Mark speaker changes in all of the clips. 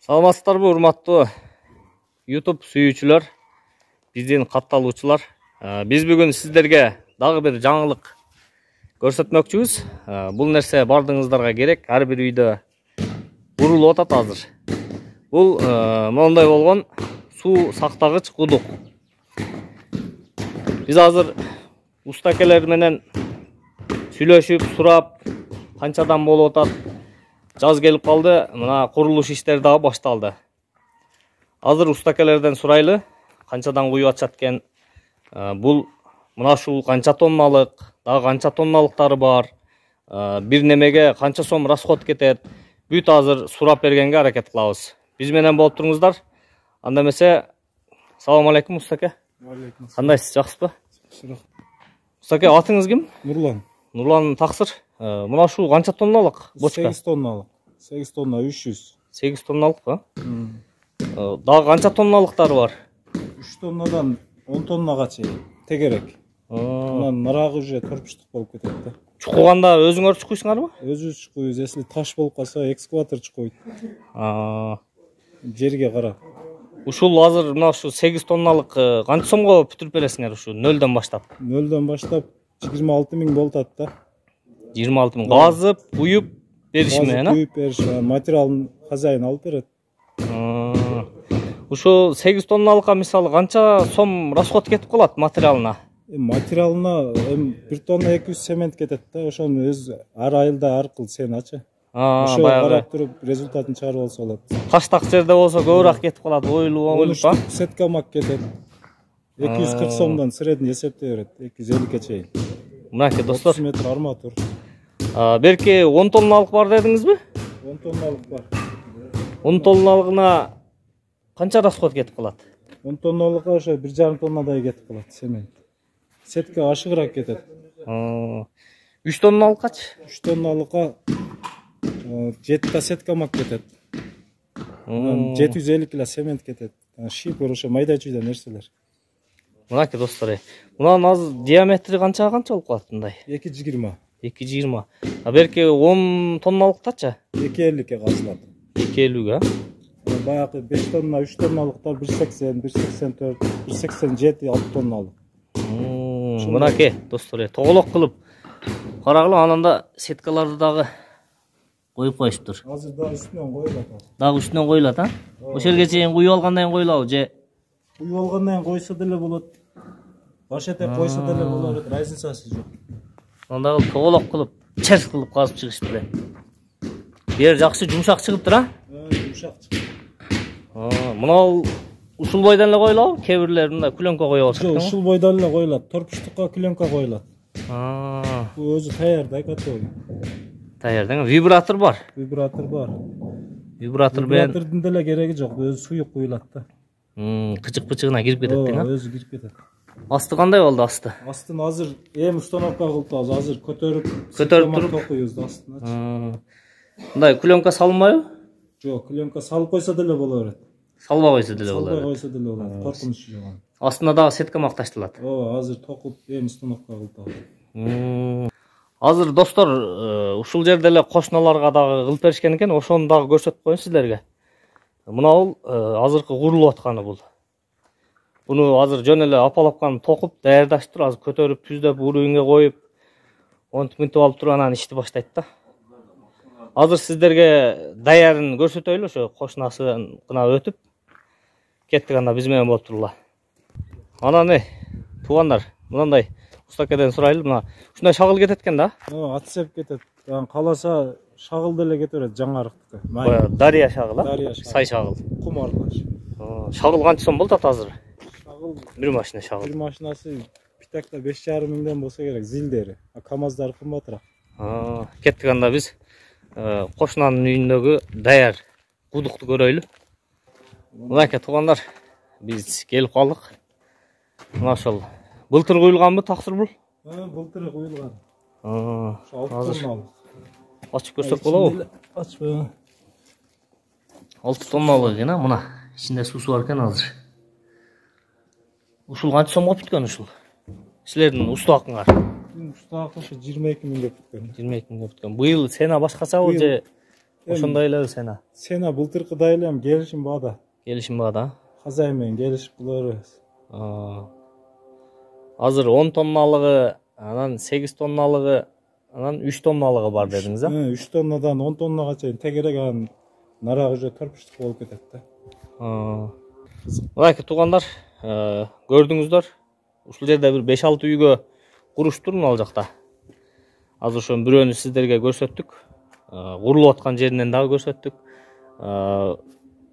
Speaker 1: Саламатсыздарбы, урматтуу YouTube сүйүүчүлөр, биздин катталуучулар. Биз бүгүн сиздерге дагы бир жаңылык көрсөтмөкчүбүз. Бул нерсе бардыгыңыздарга керек. Ар бир үйдө бурулуп атат азыр. Бул моундай болгон суу сактагыч кудук. Биз азыр уста акелер менен сүйлөшүп, сурап, канчадан болуп атат. Жаз келип калды, мына курулуш иштери дагы башталды. Азыр устакелерден сурайлы, канчадан куюп атышат экен. Бул мына ушул канча тонналык, дагы канча тонналыктары бар. Бир немеге канча сом расход кетет. Бүт азыр сурап бергенге аракет кылабыз. Биз менен болуп туруңуздар. Анда эмесе, салам алейкум устаке.
Speaker 2: Алейкум.
Speaker 1: Кандайсыз, жакшысызбы? Устаке, атыңыз ким?
Speaker 2: Нурлан.
Speaker 1: Нурлан таксыр. Мына ушул канча тонналык бочка?
Speaker 2: 8 тонналык. 8 тонна 300.
Speaker 1: 8 тонналык ба? Дагы канча тонналыктары бар?
Speaker 2: 3 тоннадан 10 тоннага чейин тегерек. Анан нарагы уже торпуштук болуп кетет да.
Speaker 1: Чукуганда өзүңөр чукуйсуңарбы?
Speaker 2: Өзүбүз чукуйбуз. Если таш болуп калса, экскаватор чукуйт. Жерге карап.
Speaker 1: Ушул азыр мына ушу 8 тонналык канча сомго бүтүрүп бересиңер ушу нөлдөн баштап?
Speaker 2: Нөлдөн баштап 26 000 болуп атат да.
Speaker 1: 26 000 газып, куюп беришме, эна?
Speaker 2: Куюп бериш, материалын хозяин алып берет.
Speaker 1: Ушу 8 тонналыкка мисалы канча сом расход кетип калат материалына?
Speaker 2: Материалына 1 тонна 200 цемент кетет да, ошону өз ар айылда ар кыл сеначы. Ошо карап туруп результатын чыгарып алса болот. Таштак
Speaker 1: жерде болсо көбүрөөк кетип калат, ойлуп ба?
Speaker 2: Сетка мак кетет. 240 сомдон средний эсептей берет, 250-ке чейин.
Speaker 1: Мынакей достор,
Speaker 2: 30 метр арматур.
Speaker 1: Берки 10 тонналык бар дедиңизби?
Speaker 2: 10 тонналык бар.
Speaker 1: 10 тонналыгына канча расход кетип калат?
Speaker 2: 10 тонналыкка ошо 1,5 тоннадай кетип калат цемент. Сетка ашыгыраак кетет.
Speaker 1: 3 тонналыккачы?
Speaker 2: 3 тонналыкка 7 сетка мак кетет. 750 кг цемент кетет. Шипер ошо майда чүйдө нерселер.
Speaker 1: Мынакей достор, мунун азыр диаметри канча болуп калат мындай?
Speaker 2: 2,20.
Speaker 1: 2,20. Берки 10 тонналыктачы?
Speaker 2: 2,50ке казылат.
Speaker 1: 2,50га?
Speaker 2: Баягы 5 тонна, 3 тонналыктар 1,80, 1,84, 1,87, 6 тонналык.
Speaker 1: Мынакей достор, тоголок кылып карагыла, анан да сеткаларды дагы коюп коюшуптур.
Speaker 2: Азыр дагы үстүнөн коюлат.
Speaker 1: Дагы үстүнөн коюлат, а? Ошол жерге чейин куюп алгандан кийин коюлабы же?
Speaker 2: Куюп алгандан кийин койсо деле болот. Баш этеп койсо деле болот, разницасы жок.
Speaker 1: Анда тоголок кылып, черс кылып казып чыгышты эле. Бер жакшы жумшак чыгыптыр, а?
Speaker 2: Жумшак чыгып.
Speaker 1: Мына ушул бойдон эле коюлабы? Кээ бирлер мындай күлөңкө коюп алышат.
Speaker 2: Жок, ушул бойдон эле коюлат. Торпуштукка күлөңкө коюлат. Бул өзү таяр да, готовый.
Speaker 1: Таяр да, вибратор бар.
Speaker 2: Вибратор бар.
Speaker 1: Вибратор менен
Speaker 2: вибратордун деле кереги жок, өзү суюк куюлат да.
Speaker 1: Кычык-пычыгына кирип кетет да.
Speaker 2: Өзү кирип кетет.
Speaker 1: Асты кандай болду асты?
Speaker 2: Астын азыр эми установка кылдыбыз, азыр көтөрүп
Speaker 1: туруп
Speaker 2: токуйбуз астына.
Speaker 1: Мындай күлөңкө салынбайбы?
Speaker 2: Жок, күлөңкө салып койсо деле боло берет.
Speaker 1: Салбай койсо деле боло берет.
Speaker 2: Салбай койсо деле болот. Коркунуч жок.
Speaker 1: Астына дагы сетка макташтылат.
Speaker 2: Азыр токуп эми установка кылдыбыз.
Speaker 1: Азыр достор, ушул жерде эле кошуналарга дагы кылып беришкен экен, ошону дагы көрсөтүп коеюн сиздерге. Мына бул азыркы курулуп атканы бул. Буну азыр жөн эле апалапкан токуп даярдаштыр, азыр көтөрүп, түздөп, уровеньге коюп, онтип мынтип алып туруп анан ишти баштайт да. Азыр сиздерге даярын көрсөтөйлү, ошо кошунасын гына өтүп кеттик, анда биз менен болуп турула. Анан туугандар, мындай устакеден сурайлы, мына ушундай шагыл кетет экен да?
Speaker 2: Атсеп кетет. Каласа шагыл деле кете берет, жаңарыктыкы.
Speaker 1: Дария шагыл, а?
Speaker 2: Дария шагыл.
Speaker 1: Сай шагыл.
Speaker 2: Кум аркылы.
Speaker 1: Шагыл канча сом болот азыр?
Speaker 2: Шагыл
Speaker 1: бир машина шагыл.
Speaker 2: Бир машинасы питакта 5,5 миңден болсо керек, зилдери. КамАЗдар кымбатыраак.
Speaker 1: Кеттик, анда биз кошунанын үйүндөгү даяр кудукту көрөйлү. Мынакей туугандар, биз келип калдык. Мына ошол былтыр куюлганбы таксыр бул?
Speaker 2: Былтыр куюлган.
Speaker 1: Азыр ачып көрсөк болобу?
Speaker 2: Ачпа.
Speaker 1: 6 тонналык экен, мына ичинде суусу бар экен азыр. Ушул канча сомго бүткөн ушул? Силердин устаакыңар?
Speaker 2: Устаак ошо 22 миңге бүткөн.
Speaker 1: 22 миңге бүткөн. Быйыл сена башкачабы же Ошондой эле сена.
Speaker 2: Сена былтыркыдай эле келишим бада.
Speaker 1: Келишим бада.
Speaker 2: Казай менен келишип кылабыз.
Speaker 1: Азыр 10 тонналыгы, анан 8 тонналыгы, анан 3 тонналыгы бар дедиңиз, а?
Speaker 2: 3 тоннадан 10 тоннага чейин тегерек анан нарагы уже төрпүштүк болуп кетет да.
Speaker 1: Мынакей туугандар, көрдүңүздөр. Ушул жерде бир 5-6 үйгө куруштур ал жакта. Азыр ошонун бирөөнү сиздерге көрсөттүк. Курулуп аткан жеринен дагы көрсөттүк.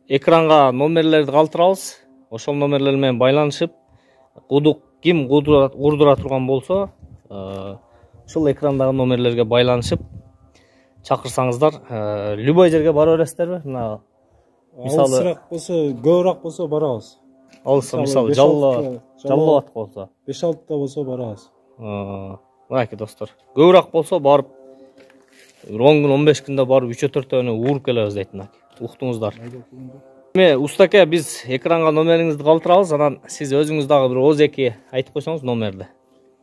Speaker 1: Экранга номерлерди калтырабыз. Ошол номерлер менен байланышып, ким курдура турган болсо, ушул экрандагы номерлерге байланышып чакырсаңыздар, любой жерге бара бересиздерби? Мына мисалы
Speaker 2: алысыраак болсо, көбүрөөк болсо барабыз.
Speaker 1: Мисалы жаллоо атка болсо
Speaker 2: 5-6 болсо барабыз.
Speaker 1: Мынакей достор, көбүрөөк болсо барып 10 күн 15 күндө барып 3-4 ууруп келебиз дейт мынакей. Уктуңуздар. Эми устаке, биз экранга номериңизди калтырабыз, анан сиз өзүңүз дагы бир ооз-эки айтып койсоңуз номерди.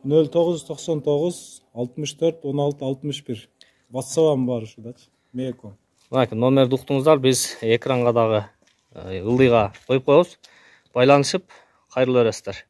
Speaker 2: 0999 64 16 61. WhatsApp бар ушудачы. Мейком.
Speaker 1: Мынакей номерди уктуңуздар, биз экранга дагы ылдыйга коюп коебуз. Байланышып, кайрыла бересиздер.